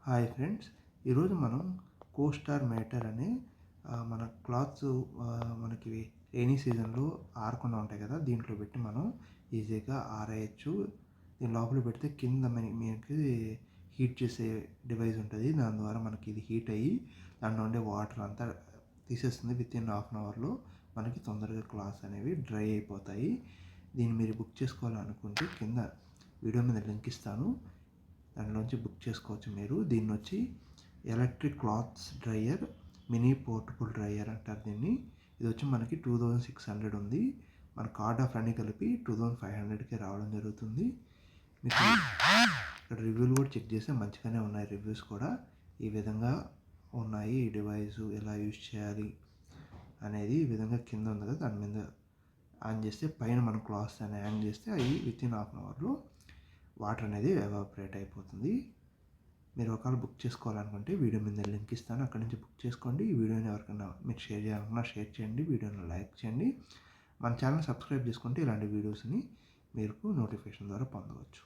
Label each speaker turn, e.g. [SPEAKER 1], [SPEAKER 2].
[SPEAKER 1] Hi friends, ఈరోజు మనం co-star matter అనే మన క్లాత్స్ మనకి రైనీ సీజన్లో ఆరకుండా ఉంటాయి కదా, దీంట్లో పెట్టి మనం ఈజీగా ఆరేయచ్చు. దీని లోపల పెడితే కింద మనకి హీట్ చేసే డివైస్ ఉంటుంది. దాని ద్వారా మనకి ఇది హీట్ అయ్యి దాంట్లో ఉండే వాటర్ అంతా తీసేస్తుంది. విత్ ఇన్ హాఫ్ అన్ అవర్లో మనకి తొందరగా క్లాత్స్ అనేవి డ్రై అయిపోతాయి. దీన్ని మీరు బుక్ చేసుకోవాలనుకుంటే కింద వీడియో మీద లింక్ ఇస్తాను, దానిలోంచి బుక్ చేసుకోవచ్చు. మీరు దీన్ని వచ్చి electric clothes dryer, mini portable dryer అంటారు దీన్ని. ఇది వచ్చి మనకి 2600 ఉంది. మన కార్డ్ ఆఫ్ అన్నీ కలిపి 2500కి రావడం జరుగుతుంది. మీకు ఇక్కడ రివ్యూలు కూడా చెక్ చేస్తే మంచిగానే ఉన్నాయి. రివ్యూస్ కూడా ఈ విధంగా ఉన్నాయి. ఈ డివైస్ ఎలా యూజ్ చేయాలి అనేది ఈ విధంగా కింద ఉంది కదా, దాని మీద ఆన్ చేస్తే పైన మనం క్లాత్స్ అని హ్యాంగ్ చేస్తే అవి విత్ ఇన్ హాఫ్ అన్ అవర్లో వాటర్ అనేది ఎవాపరేట్ అయిపోతుంది. మీరు ఒకవేళ బుక్ చేసుకోవాలనుకుంటే వీడియో మీద లింక్ ఇస్తాను, అక్కడి నుంచి బుక్ చేసుకోండి. ఈ వీడియోని ఎవరికైనా మీరు షేర్ చేయాలనుకున్నా షేర్ చేయండి, వీడియోని లైక్ చేయండి. మన ఛానల్ సబ్స్క్రైబ్ చేసుకుంటే ఇలాంటి వీడియోస్ని మీరు నోటిఫికేషన్ ద్వారా పొందవచ్చు.